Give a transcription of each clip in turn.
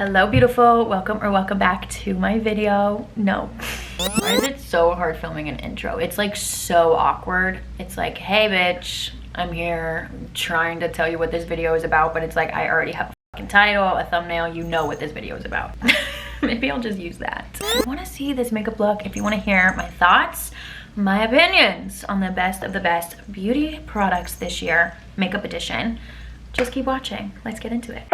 Hello beautiful, welcome back to my video. No, why is it so hard filming an intro? It's like so awkward. It's like, hey bitch, I'm here trying to tell you what this video is about, but it's like I already have a fucking title, a thumbnail, you know what this video is about. Maybe I'll just use that. If you want to see this makeup look, if you want to hear my thoughts, my opinions on the best of the best beauty products this year, makeup edition, just keep watching. Let's get into it.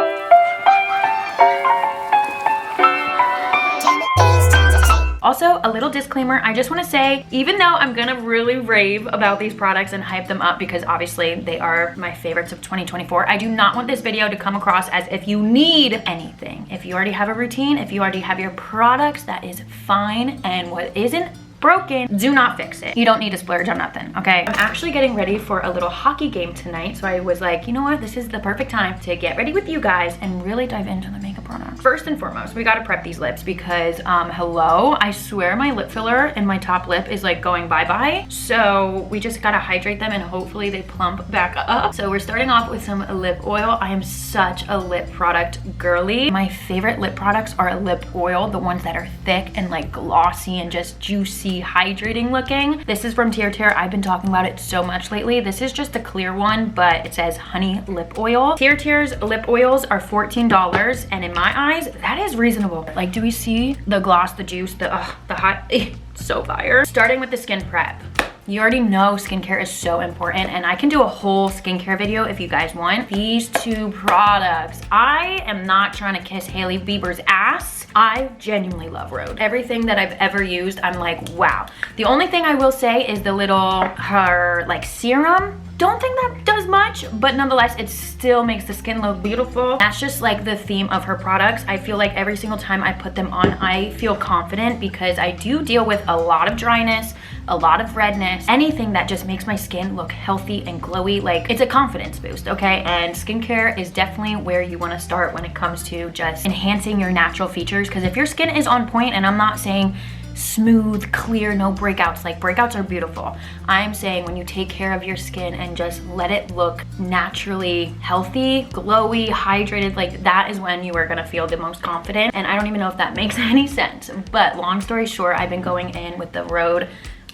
Also, a little disclaimer, I just want to say, even though I'm gonna really rave about these products and hype them up because obviously they are my favorites of 2024, I do not want this video to come across as if you need anything. If you already have a routine, if you already have your products, that is fine, and what isn't broken, do not fix it. You don't need to splurge on nothing, okay? I'm actually getting ready for a little hockey game tonight, so I was like, you know what, this is the perfect time to get ready with you guys and really dive into the makeup products. First and foremost, we gotta prep these lips because hello, I swear my lip filler in my top lip is like going bye-bye, so we just gotta hydrate them and hopefully they plump back up. So we're starting off with some lip oil. I am such a lip product girly. My favorite lip products are lip oil, the ones that are thick and like glossy and just juicy, hydrating looking. This is from Tear. I've been talking about it so much lately. This is just a clear one, but it says honey lip oil. Tear's lip oils are $14, and in my eyes, that is reasonable. Like, do we see the gloss, the juice, the hot, so fire. Starting with the skin prep. You already know skincare is so important, and I can do a whole skincare video if you guys want. These two products, I am not trying to kiss Hailey Bieber's ass. I genuinely love Rhode. Everything that I've ever used, I'm like, wow. The only thing I will say is the little, her like serum. Don't think that does much, but nonetheless, it still makes the skin look beautiful. That's just like the theme of her products. I feel like every single time I put them on, I feel confident because I do deal with a lot of dryness, a lot of redness, anything that just makes my skin look healthy and glowy. Like, it's a confidence boost, okay? And skincare is definitely where you want to start when it comes to just enhancing your natural features, because if your skin is on point, and I'm not saying smooth, clear, no breakouts, like breakouts are beautiful. I'm saying when you take care of your skin and just let it look naturally healthy, glowy, hydrated, like that is when you are gonna feel the most confident. And I don't even know if that makes any sense, but long story short, I've been going in with the Rhode,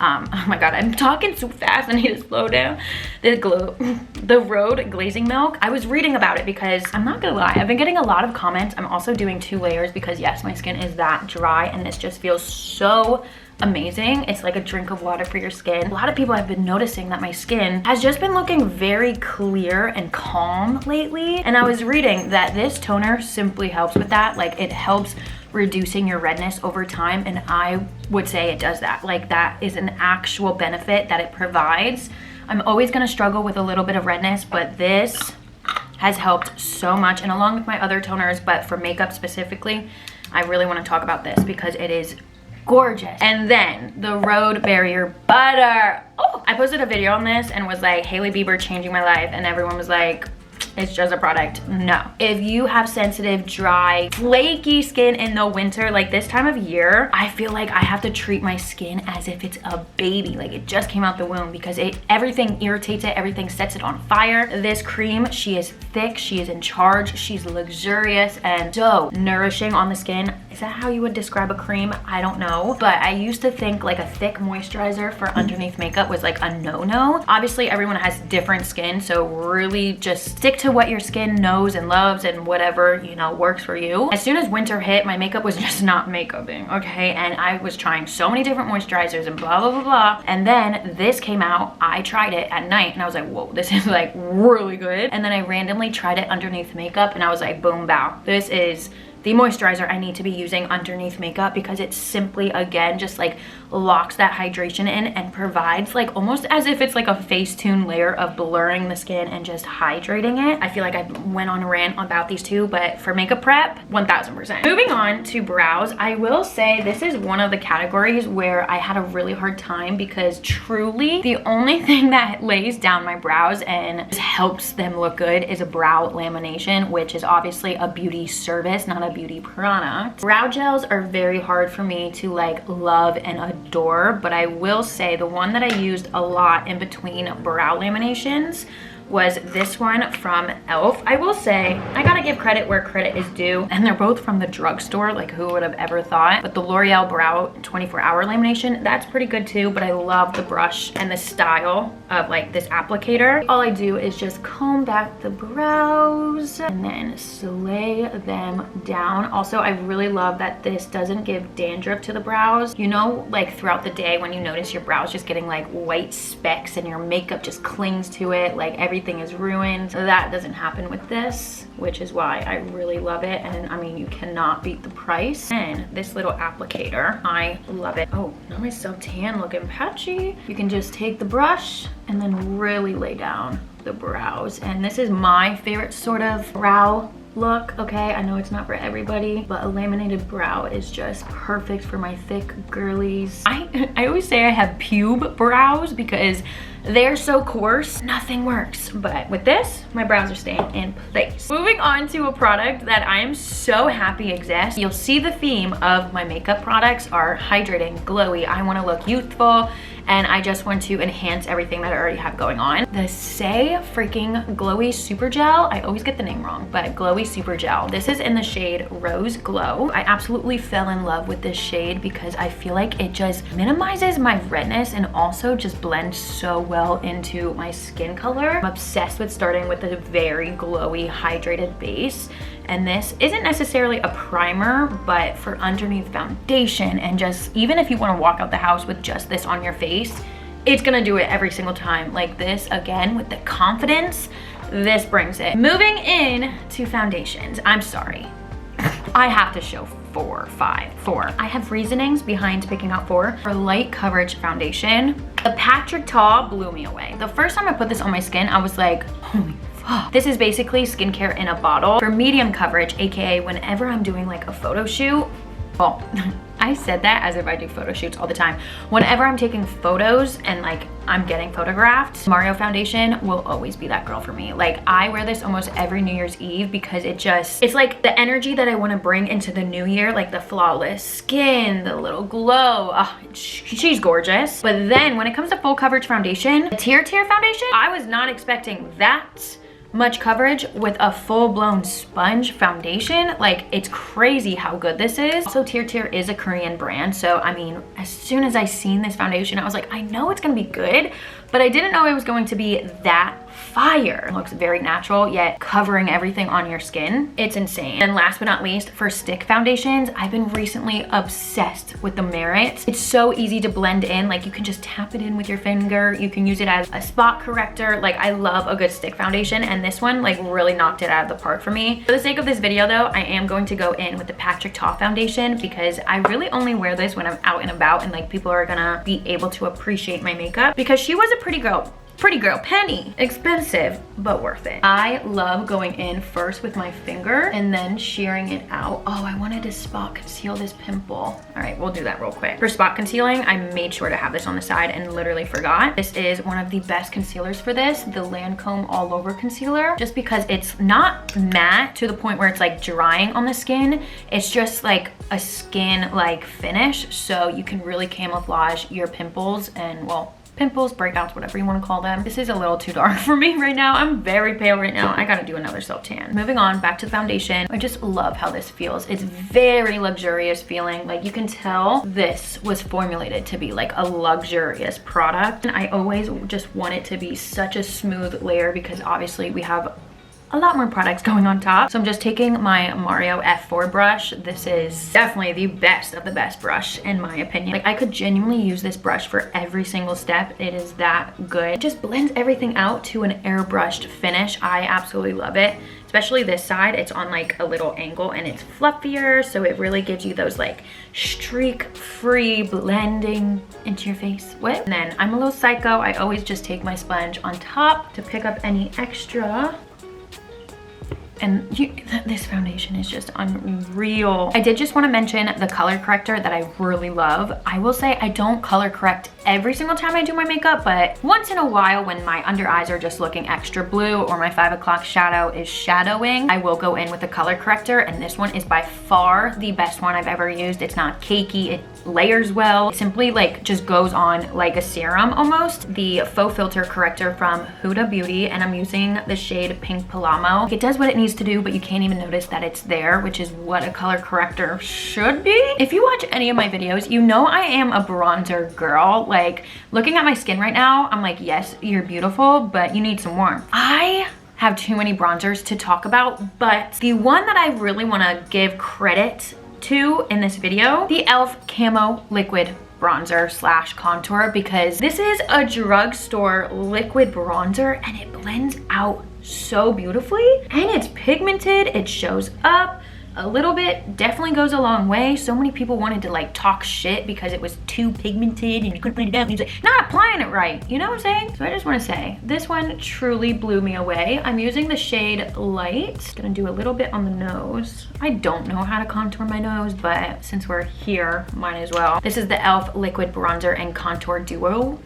oh my god, I'm talking so fast, I need to slow down. The Rhode glazing milk. I was reading about it because I'm not gonna lie, I've been getting a lot of comments. I'm also doing 2 layers because yes, my skin is that dry and this just feels so amazing. It's like a drink of water for your skin. A lot of people have been noticing that my skin has just been looking very clear and calm lately, and I was reading that this toner simply helps with that. Like, it helps reducing your redness over time, and I would say it does that. Like, that is an actual benefit that it provides. I'm always gonna struggle with a little bit of redness, but this has helped so much, and along with my other toners, but for makeup specifically, I really want to talk about this because it is gorgeous. And then the Rhode Barrier Butter. Oh, I posted a video on this and was like, Hailey Bieber changing my life, and everyone was like, it's just a product. No. If you have sensitive, dry, flaky skin in the winter, like this time of year, I feel like I have to treat my skin as if it's a baby, like it just came out the womb, because everything irritates it, everything sets it on fire. This cream, she is thick, she is in charge, she's luxurious and so nourishing on the skin. Is that how you would describe a cream? I don't know, but I used to think like a thick moisturizer for underneath makeup was like a no-no. Obviously everyone has different skin, so really just stick to what your skin knows and loves and whatever, you know, works for you. As soon as winter hit, my makeup was just not makeuping, okay? And I was trying so many different moisturizers and blah, blah, blah, blah. And then this came out, I tried it at night and I was like, whoa, this is like really good. And then I randomly tried it underneath makeup and I was like, boom, bow. This is the moisturizer I need to be using underneath makeup because it simply, again, just like locks that hydration in and provides like almost as if it's like a Facetune layer of blurring the skin and just hydrating it. I feel like I went on a rant about these two, but for makeup prep, 1000%. Moving on to brows, I will say this is one of the categories where I had a really hard time because truly the only thing that lays down my brows and just helps them look good is a brow lamination, which is obviously a beauty service, not a beauty product. Brow gels are very hard for me to like love and adore, but I will say the one that I used a lot in between brow laminations was this one from e.l.f. I will say, I gotta give credit where credit is due, and they're both from the drugstore, like who would have ever thought. But the L'Oreal Brow 24-hour lamination, that's pretty good too, but I love the brush and the style of like this applicator. All I do is just comb back the brows and then lay them down. Also, I really love that this doesn't give dandruff to the brows. You know, like throughout the day when you notice your brows just getting like white specks and your makeup just clings to it, like everything is ruined. That doesn't happen with this, which is why I really love it. And I mean, you cannot beat the price. And this little applicator, I love it. Oh, now my self-tan looking patchy. You can just take the brush and then really lay down the brows. And this is my favorite sort of brow look. Okay, I know it's not for everybody, but a laminated brow is just perfect for my thick girlies. I always say I have pube brows because they're so coarse, nothing works. But with this, my brows are staying in place. Moving on to a product that I am so happy exists. You'll see the theme of my makeup products are hydrating, glowy. I want to look youthful, and I just want to enhance everything that I already have going on. The Say freaking Glowy Super Gel. I always get the name wrong, but Glowy Super Gel. This is in the shade Rose Glow. I absolutely fell in love with this shade because I feel like it just minimizes my redness and also just blends so well into my skin color. I'm obsessed with starting with a very glowy, hydrated base. And this isn't necessarily a primer, but for underneath foundation, and just even if you want to walk out the house with just this on your face, it's gonna do it every single time. Like this, again, with the confidence, this brings it. Moving in to foundations. I'm sorry, I have to show four. I have reasonings behind picking out 4. For light coverage foundation, the Patrick Ta blew me away. The first time I put this on my skin, I was like, holy fuck. This is basically skincare in a bottle. For medium coverage, aka whenever I'm doing like a photo shoot, well, I said that as if I do photo shoots all the time. Whenever I'm taking photos and like I'm getting photographed, Mario foundation will always be that girl for me. Like I wear this almost every New Year's Eve because it's like the energy that I want to bring into the new year, like the flawless skin, the little glow. Oh, she's gorgeous. But then when it comes to full coverage foundation, the Tear foundation, I was not expecting that much coverage with a full-blown sponge foundation. Like, it's crazy how good this is. Also, Tear is a Korean brand, so I mean, as soon as I seen this foundation, I was like, I know it's gonna be good, but I didn't know it was going to be that fire. It looks very natural, yet covering everything on your skin. It's insane. And last but not least, for stick foundations, I've been recently obsessed with the Merit. It's so easy to blend in. Like, you can just tap it in with your finger. You can use it as a spot corrector. Like, I love a good stick foundation, and this one like really knocked it out of the park for me. For the sake of this video though, I am going to go in with the Patrick Ta foundation because I really only wear this when I'm out and about and like people are gonna be able to appreciate my makeup, because she was a pretty girl penny. Expensive, but worth it. I love going in first with my finger and then shearing it out. Oh, I wanted to spot conceal this pimple. All right, we'll do that real quick. For spot concealing, I made sure to have this on the side and literally forgot. This is one of the best concealers for this, the Lancome All Over Concealer, just because it's not matte to the point where it's like drying on the skin. It's just like a skin-like finish, so you can really camouflage your pimples and, well, pimples, breakouts, whatever you want to call them. This is a little too dark for me right now. I'm very pale right now. I gotta do another self tan. Moving on, back to the foundation. I just love how this feels. It's very luxurious feeling. Like, you can tell this was formulated to be like a luxurious product. And I always just want it to be such a smooth layer because obviously we have a lot more products going on top. So I'm just taking my Mario F4 brush. This is definitely the best of the best brush in my opinion. Like, I could genuinely use this brush for every single step. It is that good. It just blends everything out to an airbrushed finish. I absolutely love it. Especially this side, it's on like a little angle and it's fluffier, so it really gives you those like streak-free blending into your face. What? And then I'm a little psycho. I always just take my sponge on top to pick up any extra And this foundation is just unreal. I did just want to mention the color corrector that I really love. I will say I don't color correct every single time I do my makeup, but once in a while when my under eyes are just looking extra blue or my 5 o'clock shadow is shadowing, I will go in with a color corrector, and this one is by far the best one I've ever used. It's not cakey, it layers well. It simply like just goes on like a serum almost. The faux filter corrector from Huda Beauty, and I'm using the shade Pink Palamo. It does what it needs to do, but you can't even notice that it's there, which is what a color corrector should be. If you watch any of my videos, you know I am a bronzer girl. Like, looking at my skin right now, I'm like, yes, you're beautiful, but you need some warmth. I have too many bronzers to talk about, but the one that I really want to give credit to in this video, the e.l.f. Camo Liquid Bronzer slash contour, because this is a drugstore liquid bronzer and it blends out so beautifully, and it's pigmented, it shows up a little bit, definitely goes a long way. So many people wanted to like talk shit because it was too pigmented and you couldn't blend it out, and you're like, not applying it right, you know what I'm saying? So I just want to say this one truly blew me away. I'm using the shade Light. Gonna do a little bit on the nose. I don't know how to contour my nose, but since we're here, might as well. This is the e.l.f. Liquid Bronzer and Contour Duo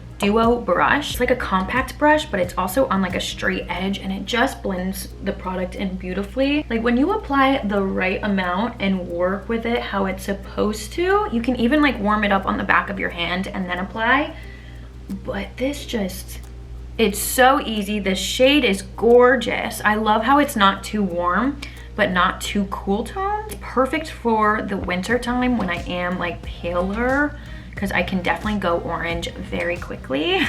brush. It's like a compact brush, but it's also on like a straight edge, and it just blends the product in beautifully. Like, when you apply the right amount and work with it how it's supposed to, you can even like warm it up on the back of your hand and then apply. But this just, it's so easy. The shade is gorgeous. I love how it's not too warm but not too cool tone. It's perfect for the winter time when I am like paler, because I can definitely go orange very quickly.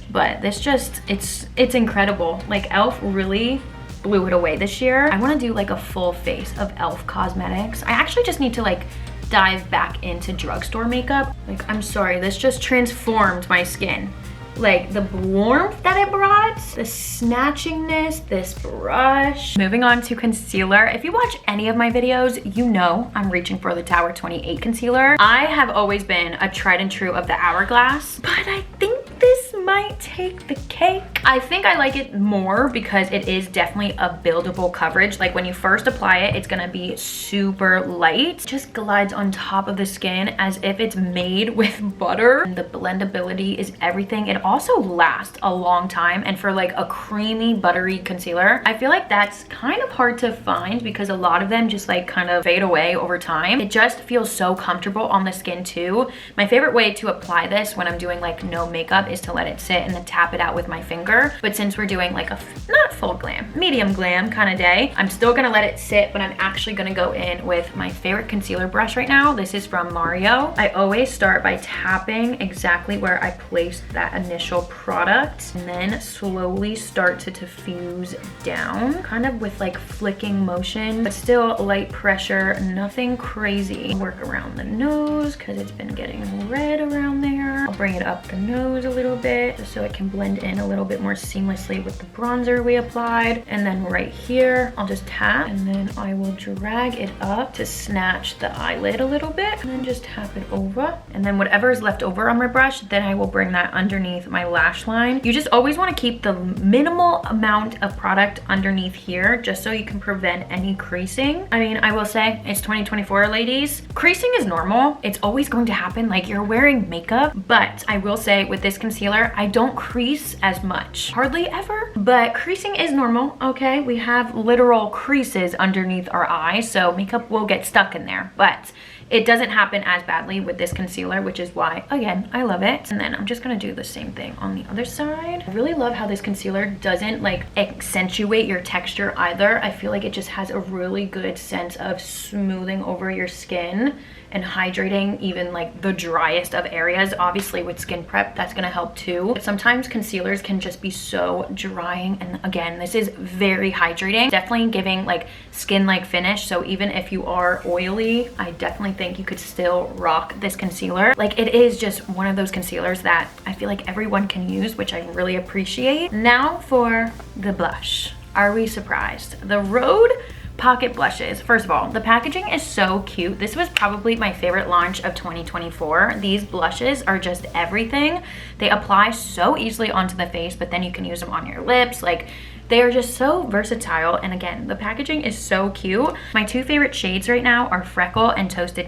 But this just, it's incredible. Like, e.l.f. really blew it away this year. I want to do like a full face of e.l.f. cosmetics. I actually just need to like dive back into drugstore makeup. Like, I'm sorry, this just transformed my skin. Like, the warmth that it brought, the snatchingness, this brush. Moving on to concealer. If you watch any of my videos, you know I'm reaching for the Tower 28 concealer. I have always been a tried and true of the Hourglass, but I think this might take the cake. I think I like it more because it is definitely a buildable coverage. Like, when you first apply it, it's gonna be super light. It just glides on top of the skin as if it's made with butter. And the blendability is everything. It also lasts a long time, and for like a creamy buttery concealer, I feel like that's kind of hard to find because a lot of them just like kind of fade away over time. It just feels so comfortable on the skin too. My favorite way to apply this when I'm doing like no makeup is to let it sit and then tap it out with my finger. But since we're doing like a not full glam, medium glam kind of day, I'm still gonna let it sit, but I'm actually gonna go in with my favorite concealer brush right now. This is from Mario. I always start by tapping exactly where I placed that initial product, and then slowly start to diffuse down, kind of with like flicking motion, but still light pressure, nothing crazy. Work around the nose because it's been getting red around there. I'll bring it up the nose a little bit just so it can blend in a little bit more seamlessly with the bronzer we applied. And then right here, I'll just tap, and then I will drag it up to snatch the eyelid a little bit, and then just tap it over. And then whatever is left over on my brush, then I will bring that underneath my lash line. You just always want to keep the minimal amount of product underneath here just so you can prevent any creasing. I mean, I will say it's 2024, ladies. Creasing is normal. It's always going to happen. Like, you're wearing makeup, but I will say with this concealer, I don't crease as much. Hardly ever, but creasing is normal, okay? We have literal creases underneath our eyes, so makeup will get stuck in there, but it doesn't happen as badly with this concealer, which is why, again, I love it. And then I'm just gonna do the same thing on the other side. I really love how this concealer doesn't like accentuate your texture either. I feel like it just has a really good sense of smoothing over your skin and hydrating even like the driest of areas. Obviously with skin prep, that's gonna help too. But sometimes concealers can just be so drying, and again, this is very hydrating. Definitely giving like skin-like finish, so even if you are oily, I definitely think you could still rock this concealer. Like, it is just one of those concealers that I feel like everyone can use, which I really appreciate. Now for the blush. Are we surprised? The Rhode Pocket blushes. First of all, the packaging is so cute. This was probably my favorite launch of 2024. These blushes are just everything. They apply so easily onto the face, but then you can use them on your lips. Like, They are just so versatile, and again, the packaging is so cute. My two favorite shades right now are Freckle and Toasted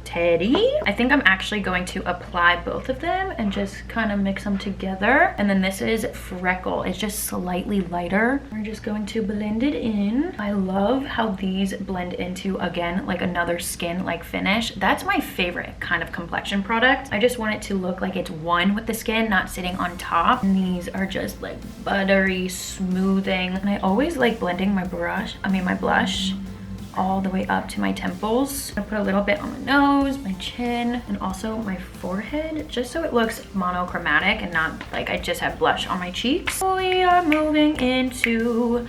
Teddy. I think I'm actually going to apply both of them and just kind of mix them together. And then this is Freckle. It's just slightly lighter. We're just going to blend it in. I love how these blend into, again, like another skin-like finish. That's my favorite kind of complexion product. I just want it to look like it's one with the skin, not sitting on top. And these are just like buttery smoothing. And I always like blending my blush all the way up to my temples. I put a little bit on my nose, my chin, and also my forehead, just so it looks monochromatic and not like I just have blush on my cheeks. We are moving into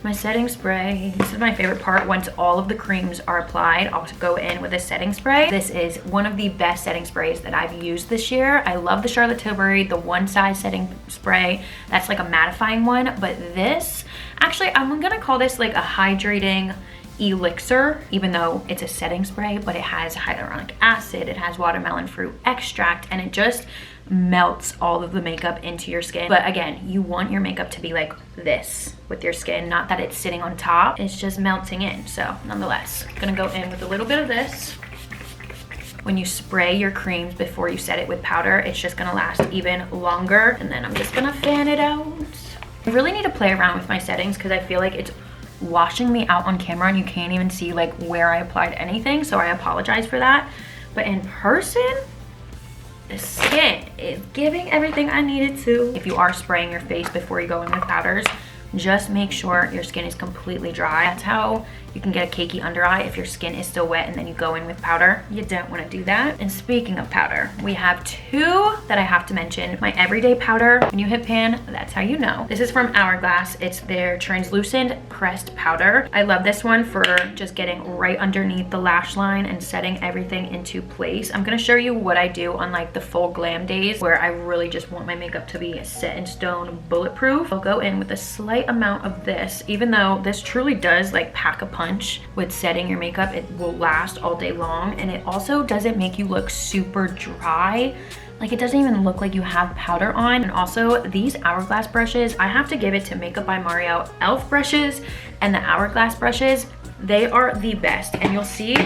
my setting spray. This is my favorite part. Once all of the creams are applied, I'll go in with a setting spray. This is one of the best setting sprays that I've used this year. I love the Charlotte Tilbury, the one size setting spray. That's like a mattifying one, but this, actually, I'm gonna call this like a hydrating elixir, even though it's a setting spray, but it has hyaluronic acid, it has watermelon fruit extract, and it just melts all of the makeup into your skin. But again, you want your makeup to be like this with your skin, not that it's sitting on top, it's just melting in. So nonetheless, I'm gonna go in with a little bit of this. When you spray your creams before you set it with powder, it's just gonna last even longer. And then I'm just gonna fan it out. I really need to play around with my settings because I feel like it's washing me out on camera and you can't even see like where I applied anything, so I apologize for that. But in person, the skin is giving everything I needed to. If you are spraying your face before you go in with powders, just make sure your skin is completely dry. That's how you can get a cakey under eye if your skin is still wet and then you go in with powder. You don't want to do that. And speaking of powder, we have two that I have to mention. My everyday powder, when you hit pan, that's how you know. This is from Hourglass. It's their translucent pressed powder. I love this one for just getting right underneath the lash line and setting everything into place. I'm gonna show you what I do on like the full glam days where I really just want my makeup to be set in stone, bulletproof. I'll go in with a slight amount of this, even though this truly does like pack a punch with setting your makeup. It will last all day long, and it also doesn't make you look super dry. Like, it doesn't even look like you have powder on. And also these Hourglass brushes, I have to give it to Makeup by Mario e.l.f. brushes and the Hourglass brushes. They are the best, and you'll see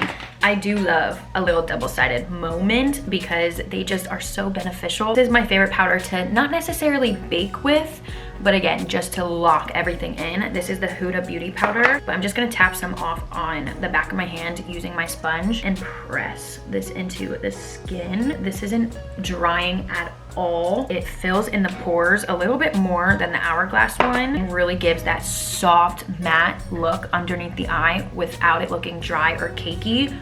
I do love a little double-sided moment because they just are so beneficial. This is my favorite powder to not necessarily bake with, but again, just to lock everything in. This is the Huda Beauty powder, but I'm just gonna tap some off on the back of my hand using my sponge and press this into the skin. This isn't drying at all. It fills in the pores a little bit more than the Hourglass one and really gives that soft matte look underneath the eye without it looking dry or cakey.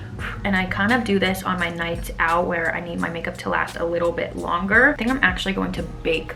And I kind of do this on my nights out where I need my makeup to last a little bit longer. I think I'm actually going to bake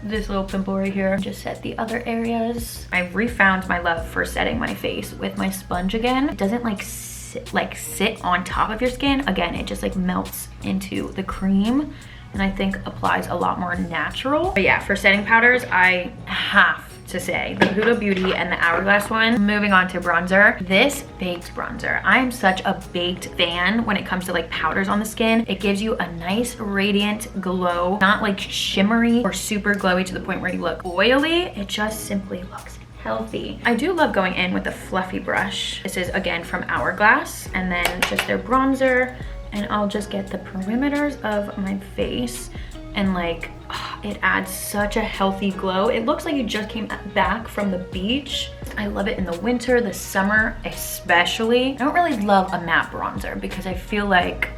this little pimple right here. Just set the other areas. I've refound my love for setting my face with my sponge again. It doesn't like sit on top of your skin. Again, it just like melts into the cream and I think applies a lot more natural. But yeah, for setting powders, I have to say the Huda Beauty and the Hourglass one. Moving on to bronzer. This baked bronzer. I am such a baked fan when it comes to like powders on the skin. It gives you a nice radiant glow, not like shimmery or super glowy to the point where you look oily. It just simply looks healthy. I do love going in with a fluffy brush. This is again from Hourglass, and then just their bronzer, and I'll just get the perimeters of my face and like, it adds such a healthy glow. It looks like you just came back from the beach. I love it in the winter, the summer especially. I don't really love a matte bronzer because I feel like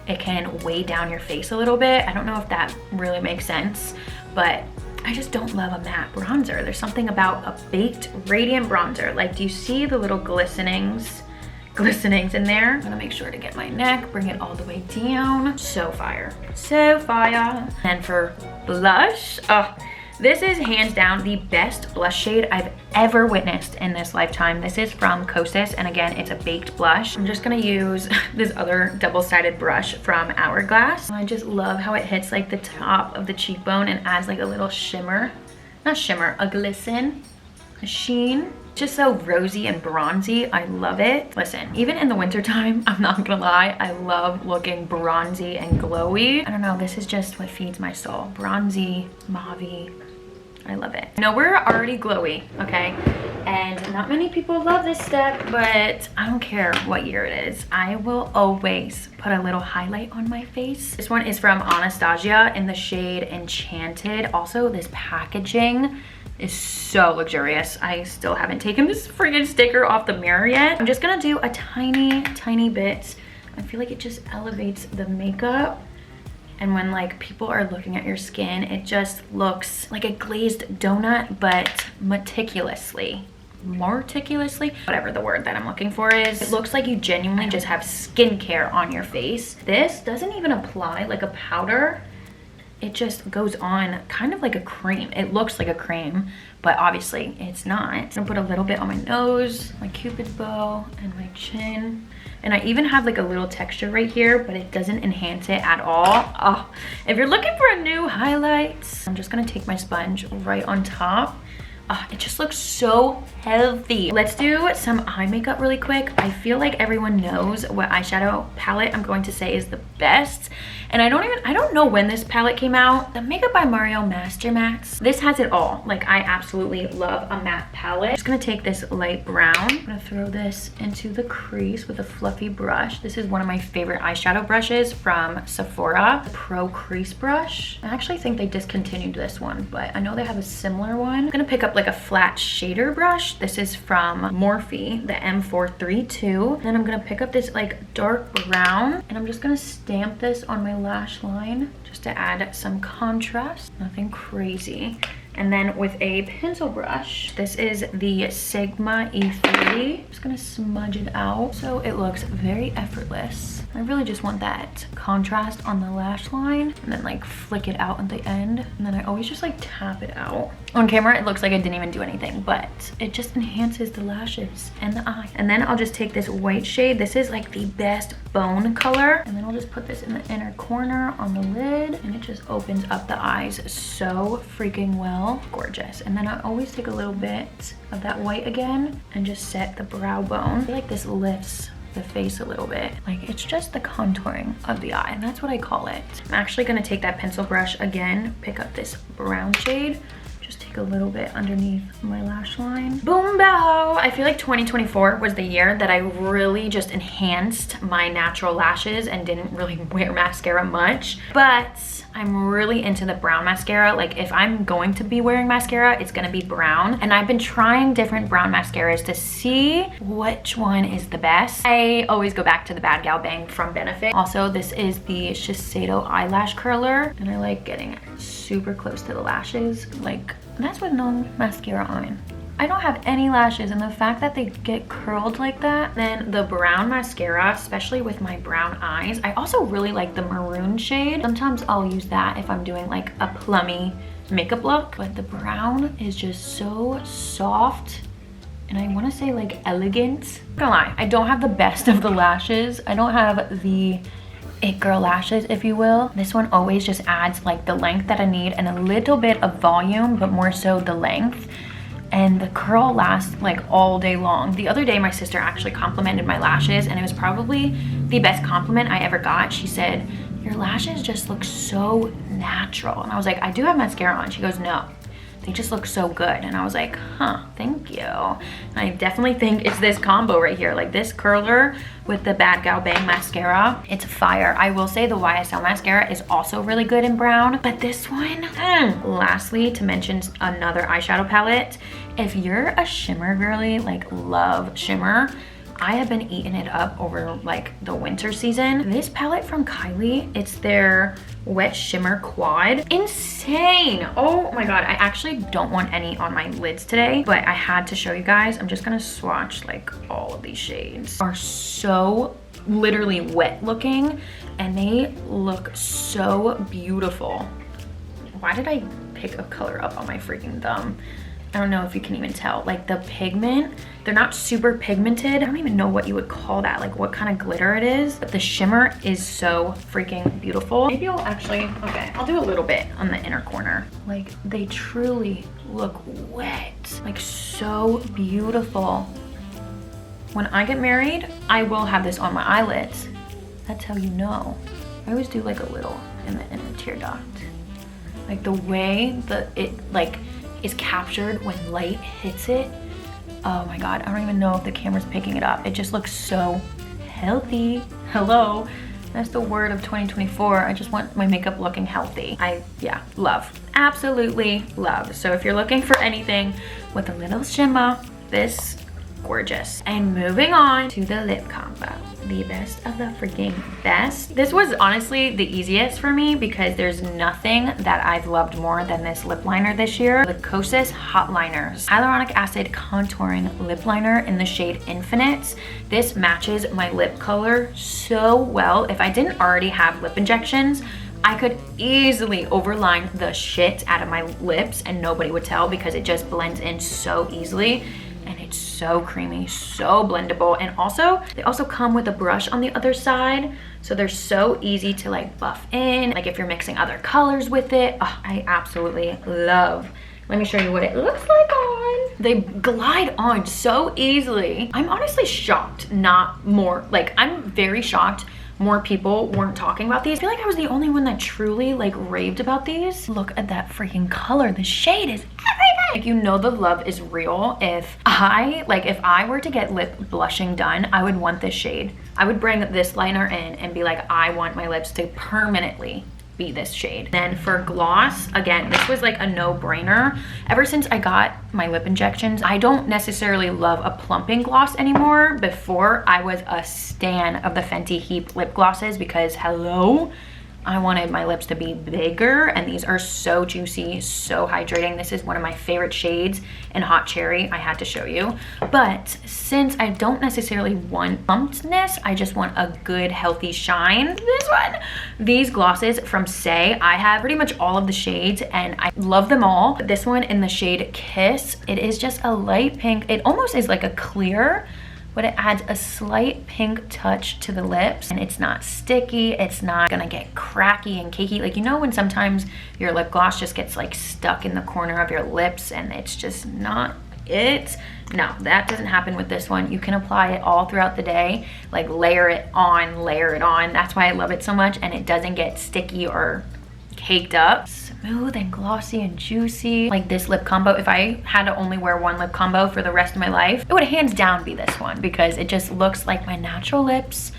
it can weigh down your face a little bit. I don't know if that really makes sense, but I just don't love a matte bronzer. There's something about a baked radiant bronzer. Like, do you see the little glistenings in there? I'm gonna make sure to get my neck, bring it all the way down. So fire, so fire. And for blush, this is hands down the best blush shade I've ever witnessed in this lifetime. This is from Kosas, and again, it's a baked blush. I'm just gonna use this other double-sided brush from Hourglass. I just love how it hits like the top of the cheekbone and adds like a little shimmer, not shimmer, a glisten, a sheen. Just so rosy and bronzy. I love it. Listen, even in the wintertime, I'm not gonna lie, I love looking bronzy and glowy. I don't know, this is just what feeds my soul. Bronzy, mauvey. I love it. No, we're already glowy, okay? And not many people love this step, but I don't care what year it is. I will always put a little highlight on my face. This one is from Anastasia in the shade Enchanted. Also, this packaging is so luxurious. I still haven't taken this friggin' sticker off the mirror yet. I'm just gonna do a tiny bit. I feel like it just elevates the makeup. And when like people are looking at your skin, it just looks like a glazed donut, but meticulously, whatever the word that I'm looking for is. It looks like you genuinely just have skincare on your face. This doesn't even apply like a powder. It just goes on kind of like a cream. It looks like a cream, but obviously it's not. I'm gonna put a little bit on my nose, my cupid's bow, and my chin. And I even have like a little texture right here, but it doesn't enhance it at all. Oh, if you're looking for a new highlight, I'm just gonna take my sponge right on top. It just looks so healthy. Let's do some eye makeup really quick. I feel like everyone knows what eyeshadow palette I'm going to say is the best. And I don't know when this palette came out. The Makeup by Mario Master Mattes. This has it all. Like, I absolutely love a matte palette. I'm just gonna take this light brown. I'm gonna throw this into the crease with a fluffy brush. This is one of my favorite eyeshadow brushes from Sephora, the Pro Crease Brush. I actually think they discontinued this one, but I know they have a similar one. I'm gonna pick up like a flat shader brush. This is from Morphe, the M432. Then I'm gonna pick up this like dark brown, and I'm just gonna stamp this on my lash line just to add some contrast. Nothing crazy. And then with a pencil brush, this is the Sigma E3. I'm just gonna smudge it out so it looks very effortless. I really just want that contrast on the lash line and then like flick it out at the end. And then I always just like tap it out. On camera, it looks like I didn't even do anything, but it just enhances the lashes and the eye. And then I'll just take this white shade. This is like the best bone color. And then I'll just put this in the inner corner on the lid, and it just opens up the eyes so freaking well. Gorgeous. And then I always take a little bit of that white again and just set the brow bone. I feel like this lifts the face a little bit. Like, it's just the contouring of the eye, and that's what I call it. I'm actually gonna take that pencil brush again, pick up this brown shade, just take a little bit underneath my lash line. Boom bow! I feel like 2024 was the year that I really just enhanced my natural lashes and didn't really wear mascara much, but I'm really into the brown mascara. Like, if I'm going to be wearing mascara, it's gonna be brown. And I've been trying different brown mascaras to see which one is the best. I always go back to the Bad Gal Bang from Benefit. Also, this is the Shiseido eyelash curler, and I like getting super close to the lashes. Like, that's with no mascara on. I don't have any lashes, and the fact that they get curled like that. Then the brown mascara, especially with my brown eyes. I also really like the maroon shade. Sometimes I'll use that if I'm doing like a plummy makeup look, but the brown is just so soft, and I want to say like elegant. I'm not gonna lie, I don't have the best of the lashes. I don't have the it girl lashes, if you will. This one always just adds like the length that I need and a little bit of volume, but more so the length. And the curl lasts like all day long. The other day, my sister actually complimented my lashes, and it was probably the best compliment I ever got. She said, "Your lashes just look so natural." And I was like, "I do have mascara on." She goes, "No, they just look so good." And I was like, huh, thank you. And I definitely think it's this combo right here, like this curler with the Bad Gal Bang mascara. It's fire. I will say the YSL mascara is also really good in brown, but this one, Lastly, to mention another eyeshadow palette, if you're a shimmer girly, like love shimmer, I have been eating it up over like the winter season. This palette from Kylie, it's their Wet Shimmer Quad. Insane. Oh my God. I actually don't want any on my lids today, but I had to show you guys. I'm just gonna swatch like all of these shades. Are so literally wet looking, and they look so beautiful. Why did I pick a color up on my freaking thumb? I don't know if you can even tell. Like the pigment, they're not super pigmented. I don't even know what you would call that, like what kind of glitter it is. But the shimmer is so freaking beautiful. Maybe I'll actually, okay, I'll do a little bit on the inner corner. Like they truly look wet, like so beautiful. When I get married, I will have this on my eyelids. That's how you know. I always do like a little in the inner tear duct. Like the way that it is captured when light hits it. Oh my God, I don't even know if the camera's picking it up. It just looks so healthy. Hello, that's the word of 2024. I just want my makeup looking healthy. Yeah, love, absolutely love. So if you're looking for anything with a little shimmer, this gorgeous. And moving on to the lip combo, the best of the freaking best. This was honestly the easiest for me because there's nothing that I've loved more than this lip liner this year. The Kosas Hot Liners Hyaluronic Acid Contouring Lip Liner in the shade Infinite. This matches my lip color so well. If I didn't already have lip injections, I could easily overline the shit out of my lips and nobody would tell because it just blends in so easily. And it's so creamy, so blendable. And also, they also come with a brush on the other side. So they're so easy to like buff in. Like if you're mixing other colors with it. Oh, I absolutely love. Let me show you what it looks like on. They glide on so easily. I'm honestly shocked, not more. Like I'm very shocked more people weren't talking about these. I feel like I was the only one that truly like raved about these. Look at that freaking color. The shade is everything. Like, you know the love is real. If I were to get lip blushing done, I would want this shade. I would bring this liner in and be like, I want my lips to permanently be this shade. Then for gloss, again, this was like a no-brainer. Ever since I got my lip injections, I don't necessarily love a plumping gloss anymore. Before, I was a stan of the Fenty Heap lip glosses because hello, I wanted my lips to be bigger, and these are so juicy, so hydrating. This is one of my favorite shades in Hot Cherry. I had to show you. But since I don't necessarily want plumpness, I just want a good, healthy shine. This one, these glosses from Say, I have pretty much all of the shades, and I love them all. But this one in the shade Kiss, it is just a light pink. It almost is like a clear, but it adds a slight pink touch to the lips, and it's not sticky. It's not gonna get cracky and cakey. Like, you know when sometimes your lip gloss just gets like stuck in the corner of your lips and it's just not it? No, that doesn't happen with this one. You can apply it all throughout the day, like layer it on, layer it on. That's why I love it so much, and it doesn't get sticky or caked up. Smooth and glossy and juicy. Like this lip combo, if I had to only wear one lip combo for the rest of my life, it would hands down be this one because it just looks like my natural lips,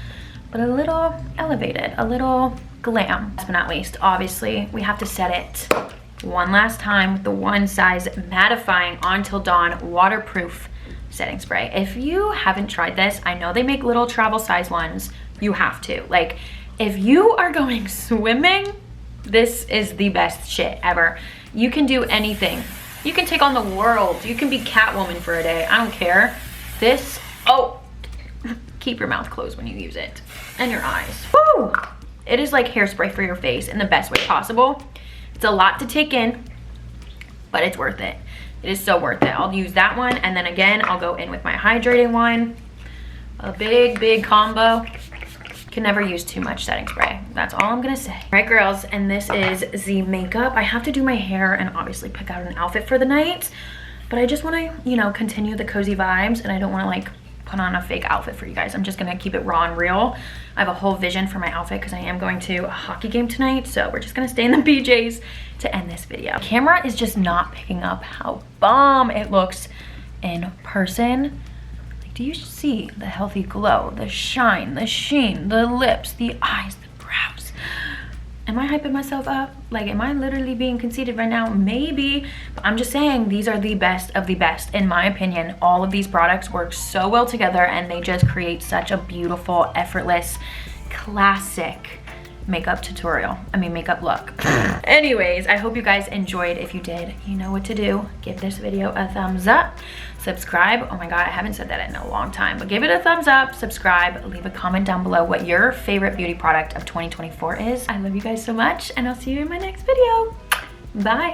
but a little elevated, a little glam. Last but not least, obviously, we have to set it one last time with the One Size Mattifying On Till Dawn Waterproof Setting Spray. If you haven't tried this, I know they make little travel size ones. You have to. Like, if you are going swimming, this is the best shit ever. You can do anything. You can take on the world. You can be Catwoman for a day. I don't care. This, oh, keep your mouth closed when you use it. And your eyes. Woo! It is like hairspray for your face in the best way possible. It's a lot to take in, but it's worth it. It is so worth it. I'll use that one, and then again, I'll go in with my hydrating one. A big combo. Can never use too much setting spray. That's all I'm gonna say. All right, girls, and this is the makeup. I have to do my hair and obviously pick out an outfit for the night, but I just wanna, you know, continue the cozy vibes, and I don't wanna like put on a fake outfit for you guys. I'm just gonna keep it raw and real. I have a whole vision for my outfit because I am going to a hockey game tonight, so we're just gonna stay in the PJs to end this video. The camera is just not picking up how bomb it looks in person. Do you see the healthy glow, the shine, the sheen, the lips, the eyes, the brows? Am I hyping myself up? Like, am I literally being conceited right now? Maybe, but I'm just saying these are the best of the best. In my opinion, all of these products work so well together, and they just create such a beautiful, effortless, classic makeup look. Anyways, I hope you guys enjoyed. If you did, you know what to do. Give this video a thumbs up, subscribe. Oh my god, I haven't said that in a long time, but give it a thumbs up, subscribe, leave a comment down below what your favorite beauty product of 2024 is. I love you guys so much, and I'll see you in my next video. Bye.